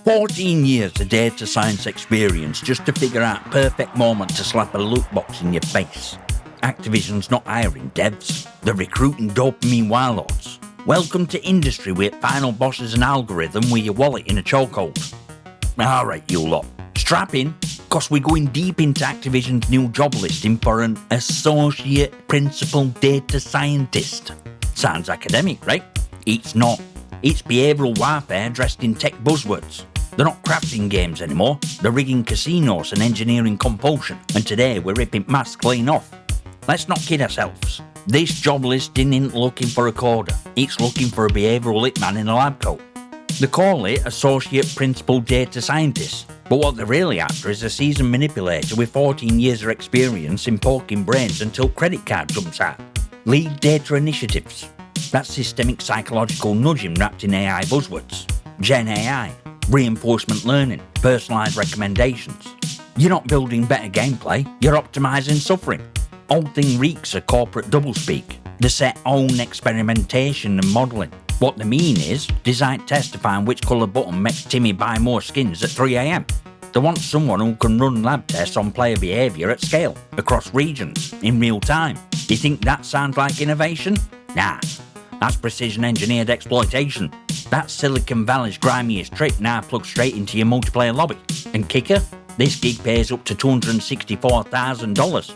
14 years of data science experience just to figure out perfect moment to slap a loot box in your face. Activision's not hiring devs, they're recruiting dopamine warlords. Welcome to industry where final boss is an algorithm with your wallet in a chokehold. Alright you lot, strap in, cause we're going deep into Activision's new job listing for an associate principal data scientist. Sounds academic, right? It's not. It's behavioural warfare dressed in tech buzzwords. They're not crafting games anymore, they're rigging casinos and engineering compulsion, and today we're ripping masks clean off. Let's not kid ourselves. This job listing isn't looking for a coder, it's looking for a behavioural hitman in a lab coat. They call it Associate Principal Data Scientist, but what they're really after is a seasoned manipulator with 14 years of experience in poking brains until credit card jumps out. Lead data initiatives. That's systemic psychological nudging wrapped in AI buzzwords. Gen AI, reinforcement learning, personalised recommendations. You're not building better gameplay, you're optimising suffering. Whole thing reeks of corporate doublespeak. They set own experimentation and modelling. What they mean is, design tests to find which colour button makes Timmy buy more skins at 3 AM. They want someone who can run lab tests on player behaviour at scale, across regions, in real time. You think that sounds like innovation? Nah, that's precision engineered exploitation. That's Silicon Valley's grimiest trick now plugged straight into your multiplayer lobby. And kicker? This gig pays up to $264,000.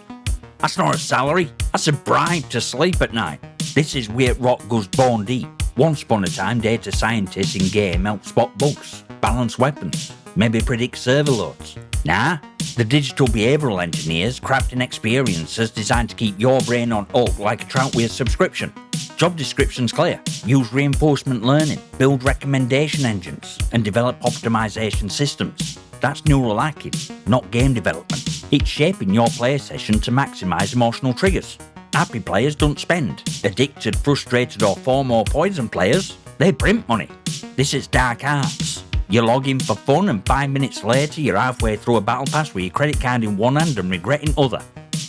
That's not a salary, that's a bribe to sleep at night. This is where rock goes bone deep. Once upon a time, data scientists in game helped spot bugs, balance weapons, maybe predict server loads. Nah, the digital behavioural engineers crafting experiences designed to keep your brain on hook like a trout with a subscription. Job description's clear. Use reinforcement learning, build recommendation engines, and develop optimization systems. That's neural hacking, not game development. It's shaping your play session to maximise emotional triggers. Happy players don't spend. Addicted, frustrated or FOMO or poison players, they print money. This is dark arts. You log in for fun and 5 minutes later you're halfway through a battle pass with your credit card in one hand and regret in other.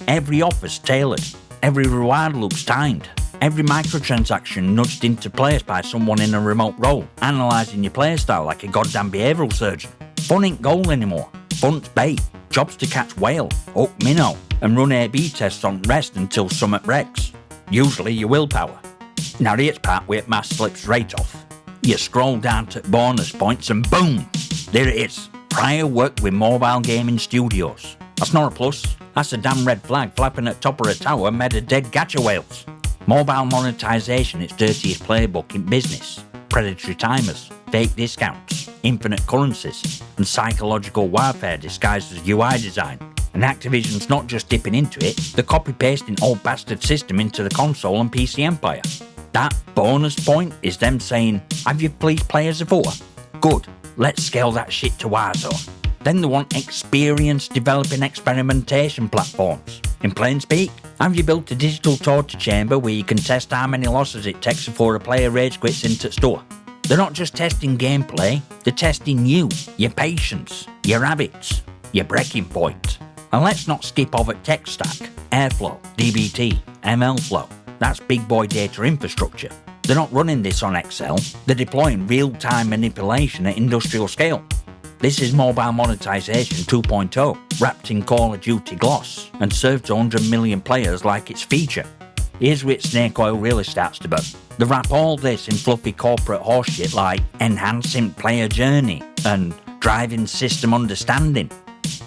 Every offer's tailored. Every reward looks timed. Every microtransaction nudged into place by someone in a remote role, analysing your playstyle like a goddamn behavioural surgeon. Fun ain't goal anymore. Fun's bait. Jobs to catch whale, hook minnow, and run A/B tests on rest until summit wrecks. Usually your willpower. Now here's part where mass slips right off. You scroll down to bonus points and boom! There it is. Prior work with mobile gaming studios. That's not a plus. That's a damn red flag flapping at top of a tower made of dead gacha whales. Mobile monetisation, its dirtiest playbook in business. Predatory timers, fake discounts, infinite currencies, and psychological warfare disguised as UI design. And Activision's not just dipping into it, they're copy-pasting old bastard system into the console and PC empire. That bonus point is them saying, have you please players before? Good, let's scale that shit to Warzone. Then they want experience developing experimentation platforms. In plain speak, have you built a digital torture chamber where you can test how many losses it takes before a player rage quits into the store? They're not just testing gameplay, they're testing you, your patience, your habits, your breaking point. And let's not skip over tech stack, Airflow, DBT, MLflow. That's big boy data infrastructure. They're not running this on Excel, they're deploying real-time manipulation at industrial scale. This is mobile monetisation 2.0, wrapped in Call of Duty gloss, and served to 100 million players like its feature. Here's where snake oil really starts to burn. They wrap all this in fluffy corporate horseshit like enhancing player journey and driving system understanding.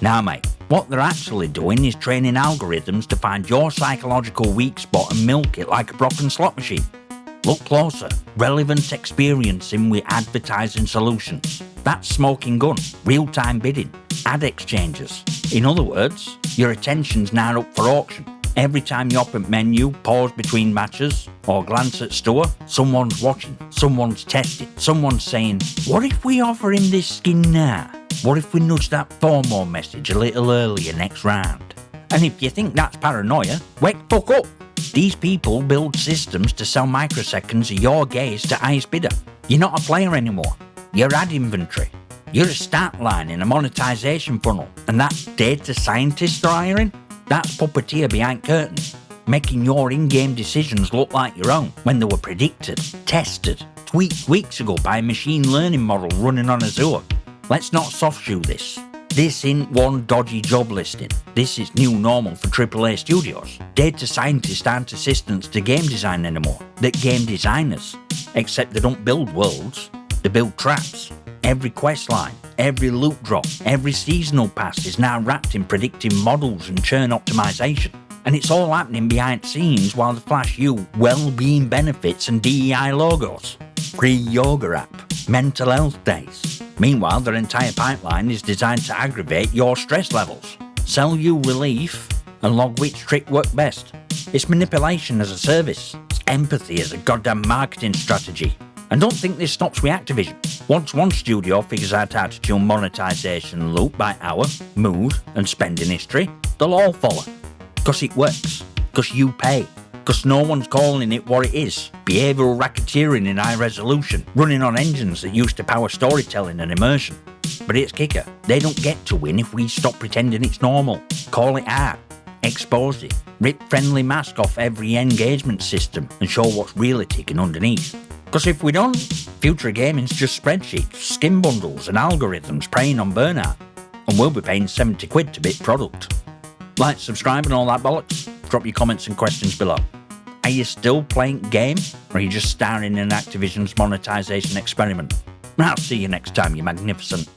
Now mate, what they're actually doing is training algorithms to find your psychological weak spot and milk it like a broken slot machine. Look closer, relevant experiencing with advertising solutions. That's smoking gun, real-time bidding, ad exchanges. In other words, your attention's now up for auction. Every time you open menu, pause between matches, or glance at store, someone's watching, someone's testing, someone's saying, what if we offer him this skin now? What if we nudge that FOMO message a little earlier next round? And if you think that's paranoia, wake fuck up. These people build systems to sell microseconds of your gaze to highest bidder. You're not a player anymore. You're ad inventory. You're a start line in a monetisation funnel. And that data scientist they're hiring? That's puppeteer behind curtains, making your in-game decisions look like your own when they were predicted, tested, tweaked weeks ago by a machine learning model running on Azure. Let's not soft shoe this. This ain't one dodgy job listing. This is new normal for AAA studios. Data scientists aren't assistants to game design anymore. They're game designers. Except they don't build worlds, they build traps. Every quest line, every loot drop, every seasonal pass is now wrapped in predictive models and churn optimization. And it's all happening behind the scenes while they flash you well-being benefits and DEI logos. Free yoga app, mental health days. Meanwhile, their entire pipeline is designed to aggravate your stress levels, sell you relief, and log which trick worked best. It's manipulation as a service. It's empathy as a goddamn marketing strategy. And don't think this stops with Activision. Once one studio figures out how to tune monetisation loop by hour, mood, and spending history, they'll all follow. Because it works. Because you pay. Because no one's calling it what it is. Behavioural racketeering in high resolution, running on engines that used to power storytelling and immersion. But it's kicker. They don't get to win if we stop pretending it's normal. Call it out. Expose it. Rip friendly mask off every engagement system and show what's really ticking underneath. Because if we don't, future gaming's just spreadsheets, skin bundles and algorithms preying on burnout. And we'll be paying 70 quid to bit product. Like, subscribe and all that bollocks. Drop your comments and questions below. Are you still playing game, or are you just starring in Activision's monetisation experiment? I'll see you next time, you magnificent.